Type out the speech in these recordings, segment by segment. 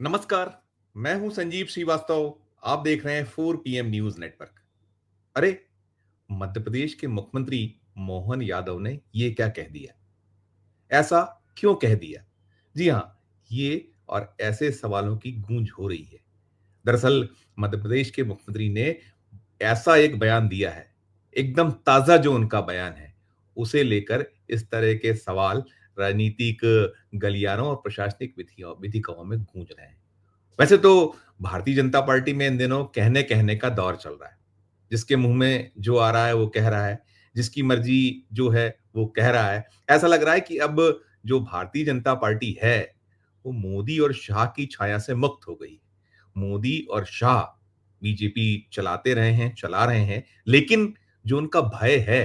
नमस्कार। मैं हूं संजीव श्रीवास्तव। आप देख रहे हैं 4 पीएम न्यूज नेटवर्क। अरे, मध्य प्रदेश के मुख्यमंत्री मोहन यादव ने ये क्या कह दिया? ऐसा क्यों कह दिया? जी हां, ये और ऐसे सवालों की गूंज हो रही है। दरअसल मध्य प्रदेश के मुख्यमंत्री ने ऐसा एक बयान दिया है, एकदम ताजा जो उनका बयान है, उसे लेकर इस तरह के सवाल राजनीतिक गलियारों और प्रशासनिक विधिकाओं में गूंज रहे हैं। वैसे तो भारतीय जनता पार्टी में इन दिनों कहने कहने का दौर चल रहा है। जिसके मुंह में जो आ रहा है वो कह रहा है, जिसकी मर्जी जो है वो कह रहा है। ऐसा लग रहा है कि अब जो भारतीय जनता पार्टी है, वो मोदी और शाह की छाया से मुक्त हो गई। मोदी और शाह बीजेपी चलाते रहे हैं, चला रहे हैं, लेकिन जो उनका भय है,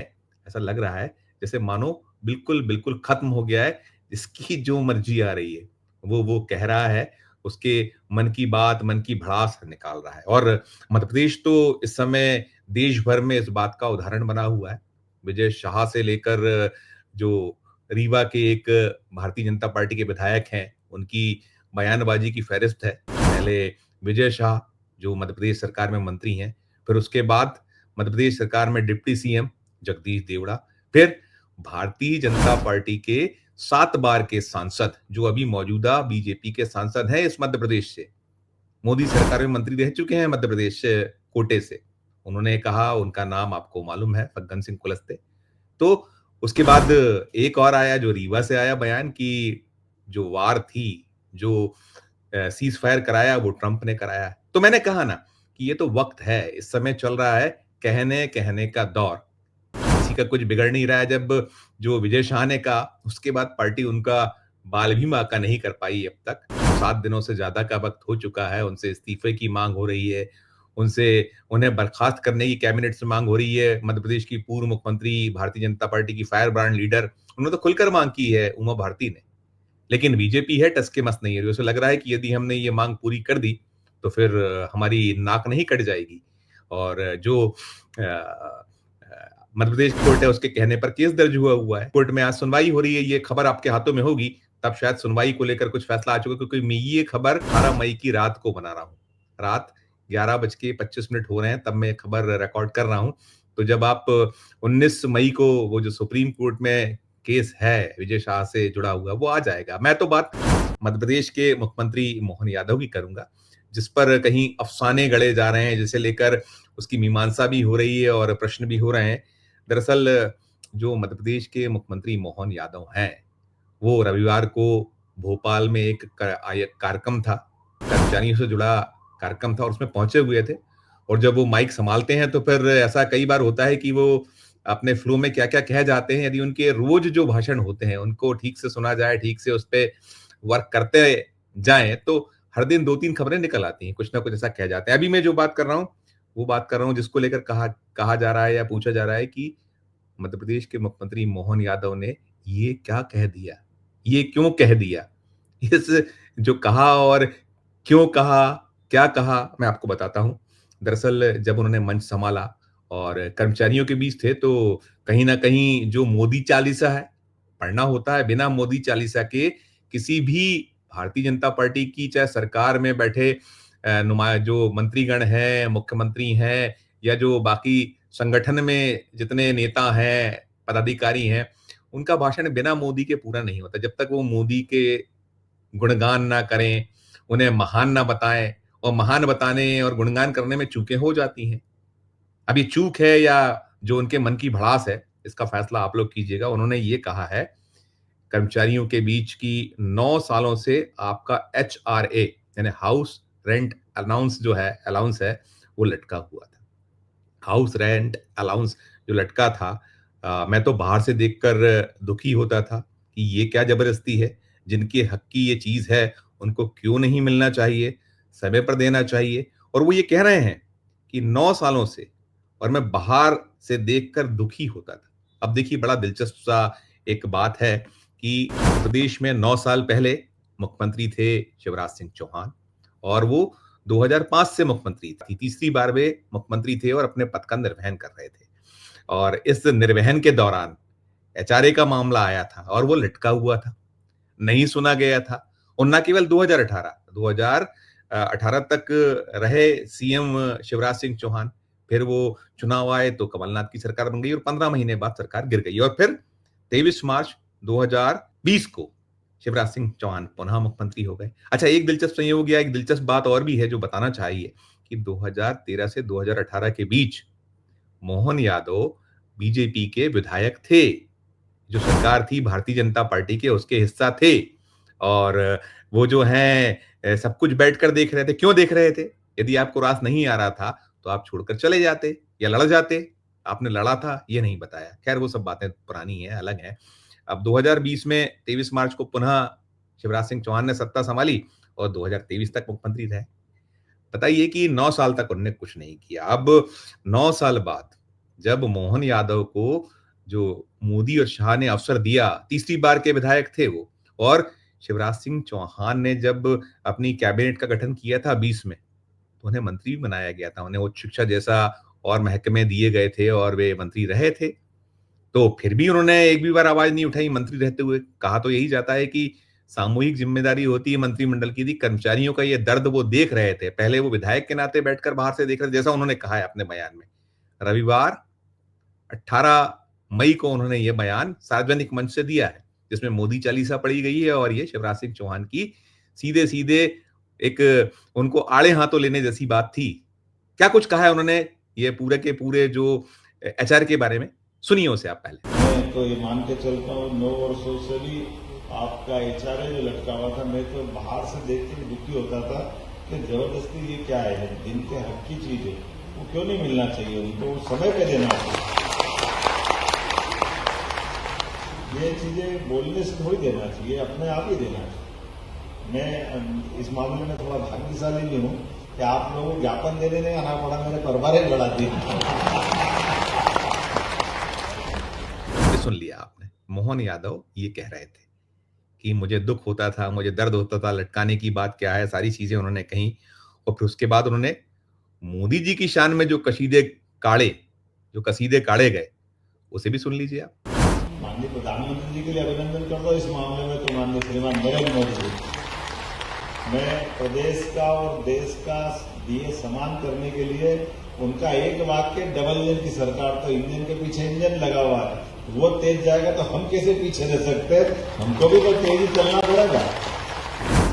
ऐसा लग रहा है जैसे मानो बिल्कुल, बिल्कुल खत्म हो गया है। जिसकी जो मर्जी आ रही है, वो कह रहा है, उसके मन की बात, मन की भड़ास निकाल रहा है। और मध्य प्रदेश तो इस समय देश भर में इस बात का उदाहरण बना हुआ है। विजय शाह से लेकर जो रीवा के एक भारतीय जनता पार्टी के विधायक हैं, उनकी बयानबाजी की फ़हरिस्त है। पहले विजय शाह, जो मध्य प्रदेश सरकार में मंत्री हैं, फिर उसके बाद मध्य प्रदेश सरकार में डिप्टी सीएम जगदीश देवड़ा, फिर भारतीय जनता पार्टी के 7 बार के सांसद, जो अभी मौजूदा बीजेपी के सांसद हैं इस मध्य प्रदेश से। मोदी सरकार में मंत्री रह चुके हैं मध्य प्रदेश कोटे से। उन्होंने कहा, उनका नाम आपको मालूम है, फग्गन सिंह कुलस्ते। तो उसके बाद एक और आया जो रीवा से आया बयान कि जो वार थी, जो सीज़ फायर कराया वो ट्रंप ने कराया। तो मैंने कहा ना कि ये तो वक़्त है, इस समय चल रहा है कहने-कहने का दौर। किसी का कुछ बिगड़ नहीं रहा है। जब जो विजय शाह ने कहा, उसके बाद पार्टी उनका बाल भी बांका नहीं कर पाई अब तक। 7 दिनों से ज़्यादा का वक़्त हो चुका है, उनसे इस्तीफ़े की माँग हो रही है, उन्हें बर्खास्त करने की कैबिनेट से माँग हो रही है। मध्य प्रदेश की पूर्व मुख्यमंत्री, भारतीय जनता पार्टी की फायर ब्रांड लीडर, उन्होंने तो खुलकर माँग की है, उमा भारती ने। लेकिन बीजेपी है टस के मस नहीं है। उसे लग रहा है कि यदि हमने ये माँग पूरी कर दी, तो फिर हमारी नाक नहीं कट जाएगी। और जो मध्य प्रदेश कोर्ट है, उसके कहने पर केस दर्ज हुआ है। कोर्ट में आज सुनवाई हो रही है, ये खबर आपके हाथों में होगी, तब शायद सुनवाई को लेकर कुछ फैसला आ चुका है, क्योंकि मैं ये खबर 18 मई की रात को बना रहा हूँ। रात 11:25 हो रहे हैं, तब मैं ये खबर रिकॉर्ड कर रहा हूँ। तो जब आप 19 मई को वो जो सुप्रीम कोर्ट में केस है विजय शाह से जुड़ा हुआ, वो आ जाएगा। मैं तो बात मध्य प्रदेश के मुख्यमंत्री मोहन यादव की करूँगा, जिस पर कहीं अफ़साने गढ़े जा रहे हैं, जिसे लेकर उसकी मीमांसा भी हो रही है और प्रश्न भी हो रहे हैं। दरअसल जो मध्य प्रदेश के मुख्यमंत्री मोहन यादव हैं, वो रविवार को भोपाल में एक कार्यक्रम था, कर्मचारियों से जुड़ा कार्यक्रम था और उसमें पहुँचे हुए थे। और जब वो माइक सँभालते हैं, तो फिर ऐसा कई बार होता है कि वो अपने फ्लो में क्या-क्या कह जाते हैं। यदि उनके रोज़ जो भाषण होते हैं, उनको ठीक से सुना जाए, ठीक से उस पे वर्क करते जाएँ, तो हर दिन 2-3 खबरें निकल आती हैं, कुछ ना कुछ ऐसा कह जाते हैं। अभी मैं जो बात कर रहा हूँ, वो बात कर रहा हूँ जिसको लेकर कहा कहा जा रहा है या पूछा जा रहा है कि मध्य प्रदेश के मुख्यमंत्री मोहन यादव ने ये क्या कह दिया? ये क्यों कह दिया? इस जो कहा और क्यों कहा, क्या कहा, मैं आपको बताता हूँ। दरअसल जब उन्होंने मंच सँभाला और कर्मचारियों के बीच थे, तो कहीं न कहीं जो मोदी चालीसा है, पढ़ना होता है। बिना मोदी चालीसा के किसी भी भारतीय जनता पार्टी की, चाहे सरकार में बैठे नुमाया जो मंत्रीगण हैं, मुख्यमंत्री हैं, या जो बाकी संगठन में जितने नेता हैं, पदाधिकारी हैं, उनका भाषण बिना मोदी के पूरा नहीं होता। जब तक वो मोदी के गुणगान ना करें, उन्हें महान ना बताएँ, और महान बताने और गुणगान करने में चूकें हो जाती हैं। अब ये चूक है या जो उनके मन की भड़ास है, इसका फैसला आप लोग कीजिएगा। उन्होंने ये कहा है, कर्मचारियों के बीच की 9 सालों से आपका एचआरए यानी हाउस रेंट अलाउंस है, वो लटका हुआ था। हाउस रेंट अलाउंस जो लटका था, मैं तो बाहर से देखकर दुखी होता था कि ये क्या ज़बरदस्ती है, जिनके हक की ये चीज़ है, उनको क्यों नहीं मिलना चाहिए, समय पर देना चाहिए। और वो ये कह रहे हैं कि 9 सालों से, और मैं बाहर से देखकर दुखी होता था। अब देखिए, बड़ा दिलचस्प सा एक बात है कि उत्तर प्रदेश में 9 साल पहले मुख्यमंत्री थे शिवराज सिंह चौहान, और वो 2005 से मुख्यमंत्री थी। तीसरी बार वे मुख्यमंत्री थे और अपने पद का निर्वहन कर रहे थे। और इस निर्वहन के दौरान एचआरए का मामला आया था और वो लटका हुआ था, नहीं सुना गया था। और ना केवल 2018 तक रहे सीएम शिवराज सिंह चौहान। फिर वो चुनाव आए तो कमलनाथ की सरकार बन गई और 15 महीने बाद सरकार गिर गई और फिर 23 मार्च 2020 को शिवराज सिंह चौहान पुनः मुख्यमंत्री हो गए। अच्छा, एक दिलचस्प संयोग या एक दिलचस्प बात और भी है जो बताना चाहिए कि 2013 से 2018 के बीच मोहन यादव बीजेपी के विधायक थे। जो सरकार थी भारतीय जनता पार्टी के उसके हिस्सा थे और वो जो हैं सब कुछ बैठकर देख रहे थे। क्यों देख रहे थे? यदि आपको रास नहीं आ रहा था तो आप छोड़कर चले जाते या लड़ जाते। आपने लड़ा था ये नहीं बताया। खैर वो सब बातें पुरानी हैं, अलग हैं। अब 2020 में 23 मार्च को पुनः शिवराज सिंह चौहान ने सत्ता संभाली और 2023 तक मुख्यमंत्री रहे। बताइए कि 9 साल तक उन्होंने कुछ नहीं किया। अब 9 साल बाद जब मोहन यादव को जो मोदी और शाह ने अवसर दिया, तीसरी बार के विधायक थे वो और शिवराज सिंह चौहान ने जब अपनी कैबिनेट का गठन किया था 20 में, तो उन्हें मंत्री बनाया गया था। उन्हें उच्च शिक्षा जैसा और महकमे दिए गए थे और वे मंत्री रहे थे। तो फिर भी उन्होंने एक भी बार आवाज नहीं उठाई मंत्री रहते हुए। कहा तो यही जाता है कि सामूहिक जिम्मेदारी होती है मंत्रिमंडल की। थी कर्मचारियों का ये दर्द वो देख रहे थे। पहले वो विधायक के नाते बैठकर बाहर से देख रहे थे, जैसा उन्होंने कहा है अपने बयान में। रविवार 18 मई को उन्होंने ये बयान सार्वजनिक मंच से दिया है, जिसमें मोदी चालीसा पढ़ी गई है और ये शिवराज सिंह चौहान की सीधे-सीधे एक उनको आड़े हाथों लेने जैसी बात थी। क्या कुछ कहा है उन्होंने ये पूरे के पूरे जो एचआर के बारे में? सुनिए उसे आप पहले। मैं तो ये मान के चलता हूँ 9 वर्षों से भी आपका एचआरए जो लटका हुआ था, मैं तो बाहर से देख के दुखी होता था कि जबरदस्ती ये क्या है, जिनके हक की चीज है वो क्यों नहीं मिलना चाहिए, उनको समय पे देना चाहिए। ये चीजें बोलने से थोड़ी देना चाहिए, अपने आप ही देना चाहिए। मैं इस मामले में थोड़ा भाग्यशाली भी हूँ कि आप लोगों को ज्ञापन देने नहीं आना पड़ा, मेरे परिवार ही लड़ा दी। सुन लिया आपने, मोहन यादव ये कह रहे थे कि मुझे दुख होता था, मुझे दर्द होता था, लटकाने की बात क्या है, सारी चीजें उन्होंने कही और फिर उसके बाद उन्होंने मोदी जी की शान में जो कसीदे काढ़े गए, उसे भी सुन लीजिए आप। माननीय प्रधानमंत्री जी के लिए अभिनंदन करता हूँ इस मामले में, तो माननीय श्रीमान नरेंद्र मोदी जी, मैं प्रदेश का और देश का दिए समान करने के लिए उनका एक वाक्य, डबल इंजन की सरकार, तो इंजन के पीछे इंजन लगा हुआ है, वो तेज जाएगा तो हम कैसे पीछे रह सकते हैं, हमको भी तो तेजी चलना पड़ेगा।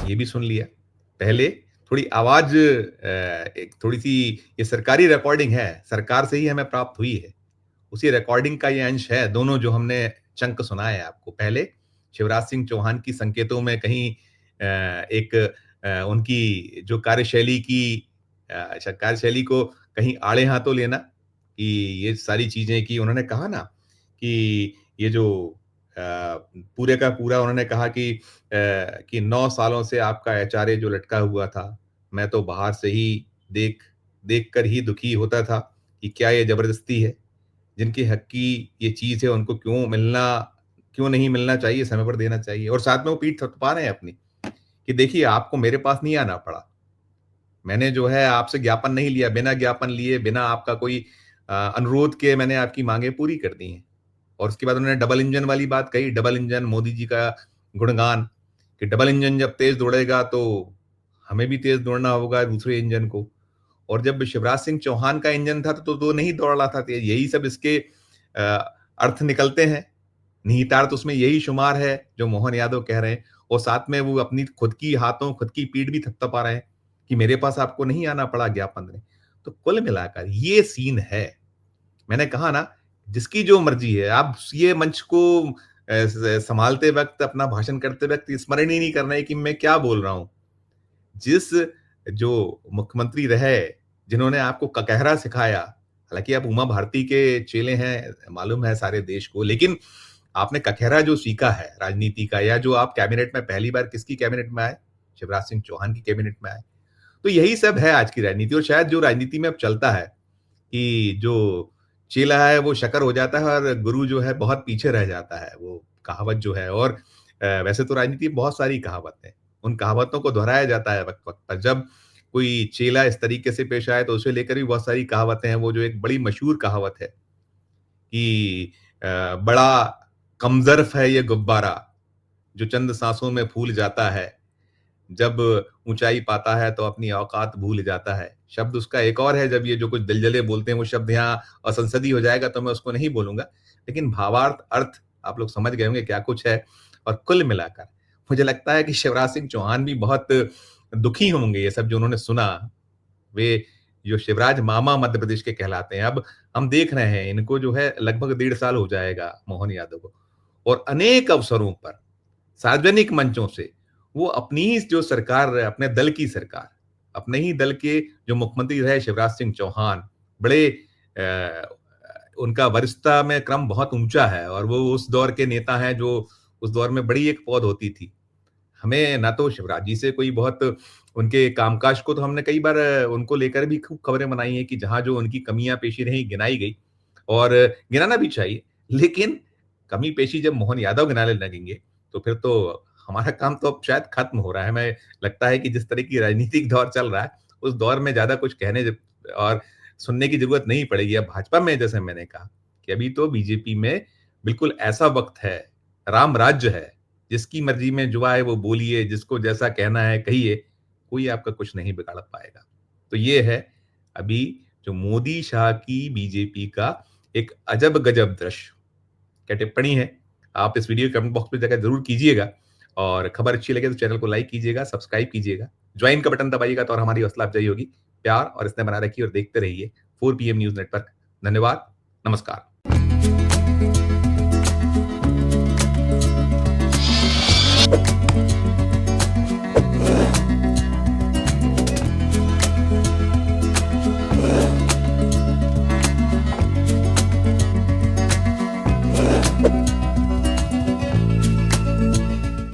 ये भी सुन लिया। पहले थोड़ी आवाज एक थोड़ी सी ये सरकारी रिकॉर्डिंग है, सरकार से ही हमें प्राप्त हुई है। उसी रिकॉर्डिंग का ये अंश है, दोनों जो हमने चंक सुनाए आपको। पहले शिवराज सिंह चौहान की संकेतों में कहीं एक उनकी जो कार्यशैली को कहीं आड़े हाथों लेना कि ये सारी चीजें कि उन्होंने कहा ना कि ये जो पूरे का पूरा उन्होंने कहा कि 9 सालों से आपका एचआरए जो लटका हुआ था, मैं तो बाहर से ही देख कर ही दुखी होता था कि क्या ये जबरदस्ती है? जिनके हक की ये चीज़ है उनको क्यों नहीं मिलना चाहिए, समय पर देना चाहिए और साथ में वो पीठ थपथपा रहे हैं अपनी, कि देखिए आपको मेरे पास नहीं आना पड़ा। मैंने जो है आपसे ज्ञापन नहीं लिया, बिना ज्ञापन लिए, बिना आपका कोई अनुरोध किए मैंने आपकी माँगें पूरी कर दी हैं। और उसके बाद उन्होंने डबल इंजन वाली बात कही, डबल इंजन मोदी जी का गुणगान कि डबल इंजन जब तेज़ दौड़ेगा तो हमें भी तेज़ दौड़ना होगा दूसरे इंजन को। और जब शिवराज सिंह चौहान का इंजन था तो नहीं दौड़ रहा था तेज़। यही सब इसके अर्थ निकलते हैं। निहितार्थ उसमें यही शुमार है जो मोहन यादव कह रहे हैं और साथ में वो अपनी खुद की पीठ भी थपथपा रहे हैं कि मेरे पास आपको नहीं आना पड़ा ज्ञापन देने। तो कुल मिलाकर ये सीन है। मैंने कहा ना जिसकी जो मर्जी है, आप ये मंच को संभालते वक्त, अपना भाषण करते वक्त स्मरण ही नहीं करना है कि मैं क्या बोल रहा हूँ। जिस जो मुख्यमंत्री रहे, जिन्होंने आपको ककहरा सिखाया, हालाँकि आप उमा भारती के चेले हैं, मालूम है सारे देश को, लेकिन आपने ककहरा जो सीखा है राजनीति का या जो आप कैबिनेट में पहली बार किसकी कैबिनेट में आए? शिवराज सिंह चौहान की कैबिनेट में आए। तो यही सब है आज की राजनीति और शायद जो राजनीति में अब चलता है कि जो चेला है वो शकर हो जाता है और गुरु जो है बहुत पीछे रह जाता है, वो कहावत जो है और वैसे तो राजनीति में बहुत सारी कहावतें हैं। उन कहावतों को दोहराया जाता है वक़्त-वक़्त पर। जब कोई चेला इस तरीके से पेश आए तो उसे लेकर भी बहुत सारी कहावतें हैं। वो जो एक बड़ी मशहूर कहावत है कि बड़ा कमज़र्फ़ है ये गुब्बारा, जो चंद साँसों में फूल जाता है। जब ऊंचाई पाता है तो अपनी औकात भूल जाता है। शब्द उसका एक और है, जब ये जो कुछ दलदले बोलते हैं वो शब्द यहाँ असंसदीय हो जाएगा तो मैं उसको नहीं बोलूंगा, लेकिन भावार्थ अर्थ आप लोग समझ गए होंगे क्या कुछ है। और कुल मिलाकर मुझे लगता है कि शिवराज सिंह चौहान भी बहुत दुखी होंगे ये सब जो उन्होंने सुना। वे जो शिवराज मामा मध्य प्रदेश के कहलाते हैं, अब हम देख रहे हैं इनको जो है लगभग 1.5 साल हो जाएगा मोहन यादव को, और अनेक अवसरों पर सार्वजनिक मंचों से वो अपनी ही जो सरकार, अपने दल की सरकार, अपने ही दल के जो मुख्यमंत्री रहे शिवराज सिंह चौहान, बड़े उनका वरिष्ठता में क्रम बहुत ऊंचा है और वो उस दौर के नेता हैं जो उस दौर में बड़ी एक पौध होती थी। हमें ना तो शिवराज जी से कोई बहुत उनके कामकाज को तो हमने कई बार उनको लेकर भी खूब खबरें बनाई हैं कि जहां जो उनकी कमियां पेशी रही गिनाई गई, और गिनाना भी चाहिए। लेकिन कमी पेशी जब मोहन यादव गिनाने लगेंगे तो फिर तो हमारा काम तो अब शायद खत्म हो रहा है। हमें लगता है कि जिस तरह की राजनीतिक दौर चल रहा है उस दौर में ज्यादा कुछ कहने और सुनने की जरूरत नहीं पड़ेगी। अब भाजपा में जैसे मैंने कहा कि अभी तो बीजेपी में बिल्कुल ऐसा वक्त है, राम राज्य है, जिसकी मर्जी में जो आए वो बोलिए, जिसको जैसा कहना है कहिए, कोई आपका कुछ नहीं बिगाड़ पाएगा। तो ये है अभी जो मोदी शाह की बीजेपी का एक अजब गजब दृश्य। क्या टिप्पणी है? आप इस वीडियो कमेंट बॉक्स में जाकर जरूर कीजिएगा, और खबर अच्छी लगे तो चैनल को लाइक कीजिएगा, सब्सक्राइब कीजिएगा, ज्वाइन का बटन दबाइएगा तो और हमारी हौसला अफजाई होगी। प्यार और स्नेह बना रखिए और देखते रहिए 4 PM न्यूज नेटवर्क। धन्यवाद, नमस्कार।